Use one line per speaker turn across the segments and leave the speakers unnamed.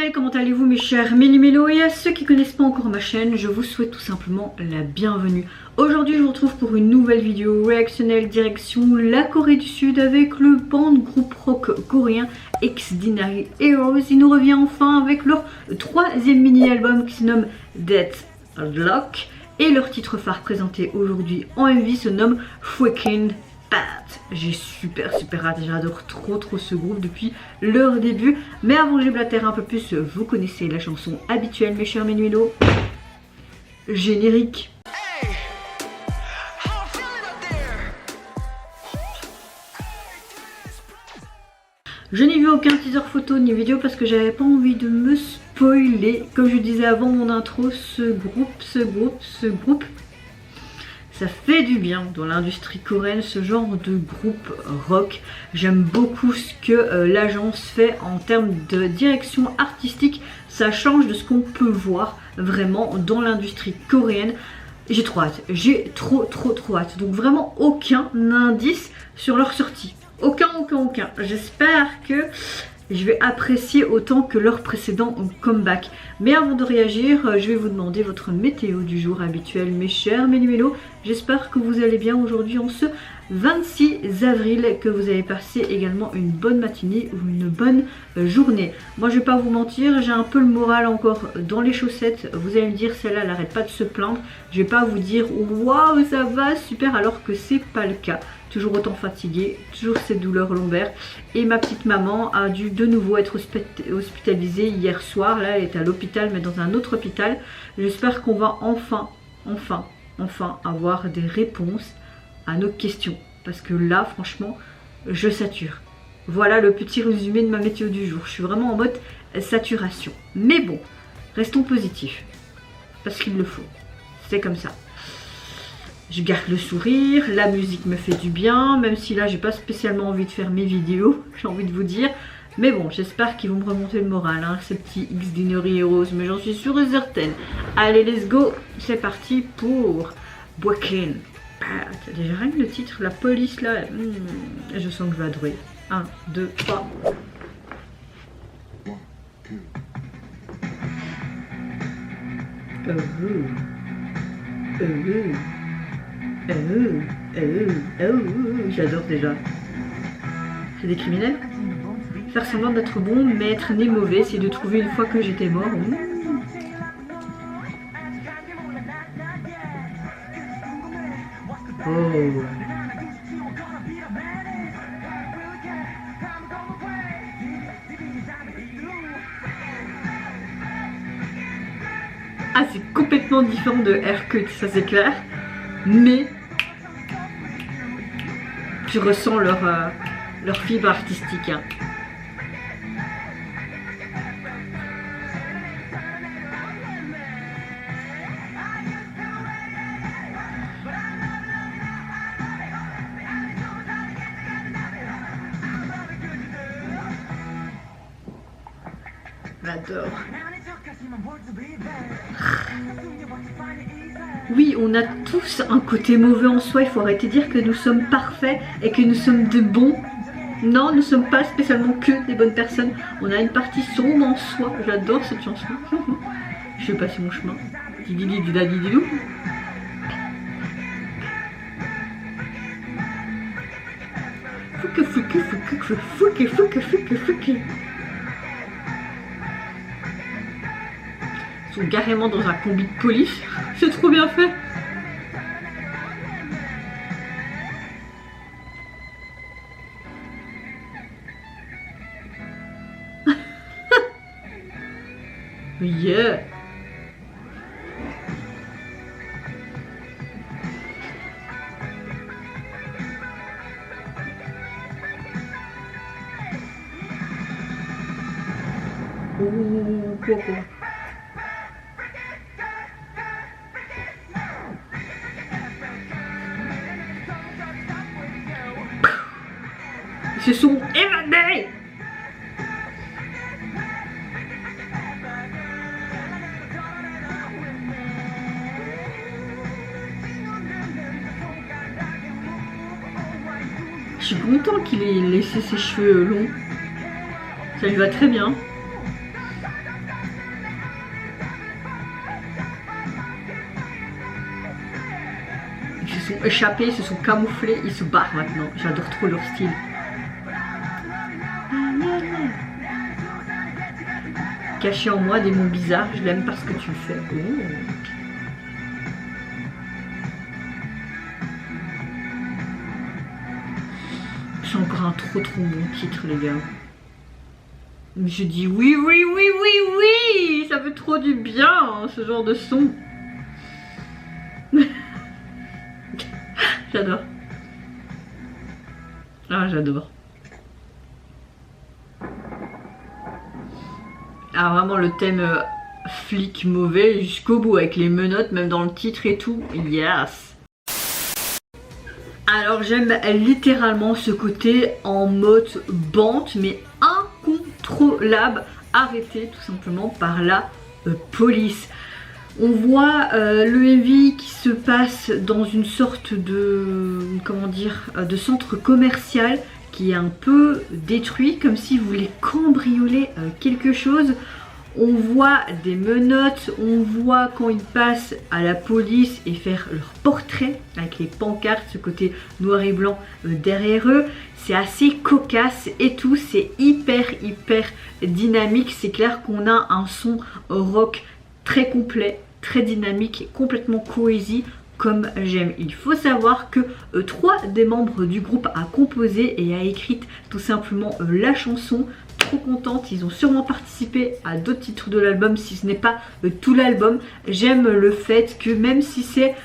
Salut, comment allez-vous mes chers Méli-Mélo, et à ceux qui connaissent pas encore ma chaîne, je vous souhaite tout simplement la bienvenue. Aujourd'hui je vous retrouve pour une nouvelle vidéo réactionnelle direction la Corée du Sud avec le band groupe rock coréen Extraordinary Heroes. Il nous revient enfin avec leur troisième mini-album qui se nomme Deadlock et leur titre phare présenté aujourd'hui en MV se nomme Freaking Bad. J'ai super hâte, j'adore trop ce groupe depuis leur début. Mais avant que je blatère un peu plus, vous connaissez la chanson habituelle mes chers Ménuélos. Générique. Je n'ai vu aucun teaser photo ni vidéo parce que j'avais pas envie de me spoiler. Comme je disais avant mon intro, ce groupe, ça fait du bien dans l'industrie coréenne, ce genre de groupe rock. J'aime beaucoup ce que l'agence fait en termes de direction artistique. Ça change de ce qu'on peut voir vraiment dans l'industrie coréenne. J'ai trop hâte, j'ai trop hâte. Donc vraiment aucun indice sur leur sortie. Aucun. J'espère que je vais apprécier autant que leur précédent comeback. Mais avant de réagir, je vais vous demander votre météo du jour habituel, mes chers Méli-Mélo. J'espère que vous allez bien aujourd'hui en ce 26 avril, que vous avez passé également une bonne matinée ou une bonne journée. Moi je vais pas vous mentir, j'ai un peu le moral encore dans les chaussettes. Vous allez me dire, celle-là elle arrête pas de se plaindre. Je vais pas vous dire waouh ça va super alors que c'est pas le cas. Toujours autant fatiguée, toujours cette douleur lombaire. Et ma petite maman a dû de nouveau être hospitalisée hier soir. Là elle est à l'hôpital mais dans un autre hôpital. J'espère qu'on va enfin avoir des réponses à nos questions. Parce que là franchement je sature. Voilà le petit résumé de ma météo du jour. Je suis vraiment en mode saturation. Mais bon, restons positifs. Parce qu'il le faut. C'est comme ça. Je garde le sourire, la musique me fait du bien, même si là j'ai pas spécialement envie de faire mes vidéos, j'ai envie de vous dire. Mais bon, j'espère qu'ils vont me remonter le moral, hein, ces petits Extraordinary Heroes, mais j'en suis sûre et certaine. Allez, let's go, c'est parti pour Breaking Bad. Déjà rien que le titre, la police là, je sens que je vais adorer. 1, 2, 3. J'adore déjà. C'est des criminels. Faire semblant d'être bon, mais être né mauvais, c'est de trouver une fois que j'étais mort. Oh. Ah, c'est complètement différent de Aircut, ça c'est clair. Mais je ressens leur fibre artistique. Hein. J'adore. Oui, on a tous un côté mauvais en soi, il faut arrêter de dire que nous sommes parfaits et que nous sommes de bons. Non, nous ne sommes pas spécialement que des bonnes personnes. On a une partie sombre en soi. J'adore cette chanson. Je vais passer mon chemin. Dididididadididou. Fouque. Ils sont carrément dans un combi de police. C'est trop bien fait. Yeah. Quoi. Ils se sont évadés. Je suis content qu'il ait laissé ses cheveux longs. Ça lui va très bien. sont échappés, ils se sont camouflés, ils se barrent maintenant. J'adore trop leur style. Caché en moi des mots bizarres, je l'aime parce que tu le fais. Oh. C'est encore un trop bon titre les gars. Mais je dis oui, oui, oui, oui, oui. Ça fait trop du bien hein, ce genre de son. J'adore. Ah j'adore. Ah vraiment le thème flic mauvais jusqu'au bout avec les menottes même dans le titre et tout. Yes. Alors j'aime littéralement ce côté en mode bande mais incontrôlable, arrêté tout simplement par la police. On voit le MV qui se passe dans une sorte de, comment dire, de centre commercial qui est un peu détruit, comme s'ils voulaient cambrioler quelque chose. On voit des menottes, on voit quand ils passent à la police et faire leur portrait avec les pancartes, ce côté noir et blanc derrière eux. C'est assez cocasse et tout, c'est hyper dynamique. C'est clair qu'on a un son rock très complet, très dynamique, complètement cohésif comme j'aime. Il faut savoir que 3 des membres du groupe a composé et a écrit tout simplement la chanson. Trop contente, ils ont sûrement participé à d'autres titres de l'album si ce n'est pas tout l'album. J'aime le fait que même si c'est,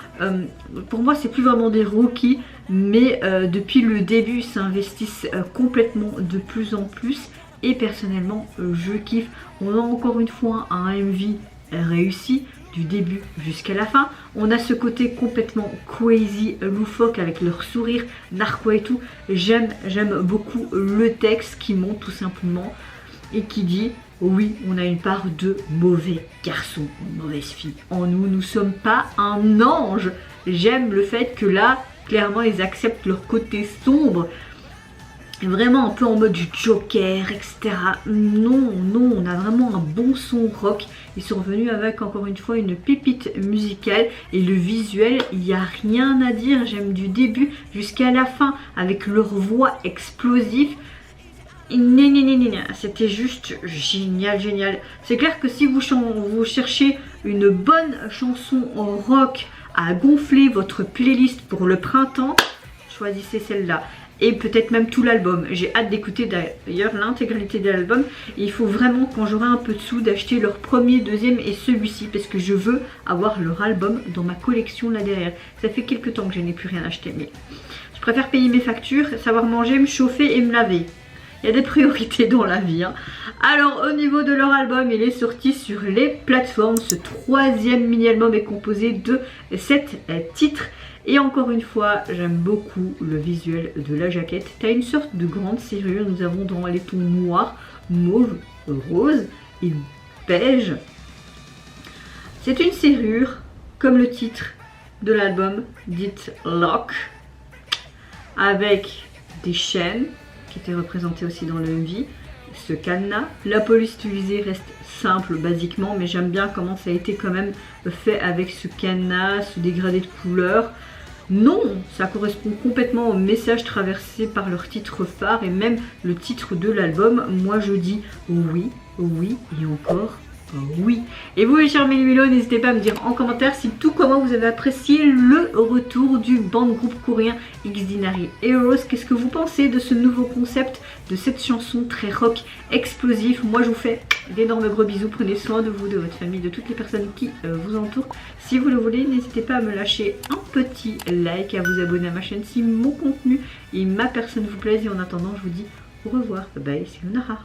pour moi c'est plus vraiment des rookies, mais depuis le début ils s'investissent complètement de plus en plus et personnellement je kiffe. On a encore une fois un MV réussi du début jusqu'à la fin. On a ce côté complètement crazy, loufoque avec leur sourire narquois et tout. J'aime beaucoup le texte qui monte tout simplement et qui dit oui, on a une part de mauvais garçons, mauvaise fille en nous, nous sommes pas un ange. J'aime le fait que là, clairement, ils acceptent leur côté sombre. Vraiment un peu en mode Joker, etc. Non, on a vraiment un bon son rock. Ils sont revenus avec encore une fois une pépite musicale. Et le visuel, il n'y a rien à dire. J'aime du début jusqu'à la fin avec leur voix explosive. C'était juste génial. C'est clair que si vous cherchez une bonne chanson rock à gonfler votre playlist pour le printemps, choisissez celle-là. Et peut-être même tout l'album. J'ai hâte d'écouter d'ailleurs l'intégralité de l'album. Il faut vraiment, quand j'aurai un peu de sous, d'acheter leur premier, deuxième et celui-ci. Parce que je veux avoir leur album dans ma collection là derrière. Ça fait quelques temps que je n'ai plus rien acheté. Mais je préfère payer mes factures, savoir manger, me chauffer et me laver. Il y a des priorités dans la vie. Hein. Alors au niveau de leur album, il est sorti sur les plateformes. Ce 3e mini-album est composé de 7 titres. Et encore une fois, j'aime beaucoup le visuel de la jaquette. Tu as une sorte de grande serrure. Nous avons dans les tons noirs, mauve, rose et beige. C'est une serrure, comme le titre de l'album, dite Lock, avec des chaînes qui étaient représentées aussi dans le MV. Ce cadenas. La police utilisée reste simple basiquement, mais j'aime bien comment ça a été quand même fait avec ce cadenas, ce dégradé de couleurs. Non, ça correspond complètement au message traversé par leur titre phare et même le titre de l'album. Moi je dis oui et encore oui. Et vous les chers Mélumélos, n'hésitez pas à me dire en commentaire si tout comment vous avez apprécié le retour du band groupe coréen Xdinary Heroes. Qu'est-ce que vous pensez de ce nouveau concept, de cette chanson très rock explosif? Moi je vous fais d'énormes gros bisous, prenez soin de vous, de votre famille, de toutes les personnes qui vous entourent. Si vous le voulez, n'hésitez pas à me lâcher un petit like, à vous abonner à ma chaîne si mon contenu et ma personne vous plaisent. Et en attendant, je vous dis au revoir, bye bye, c'est Yonara.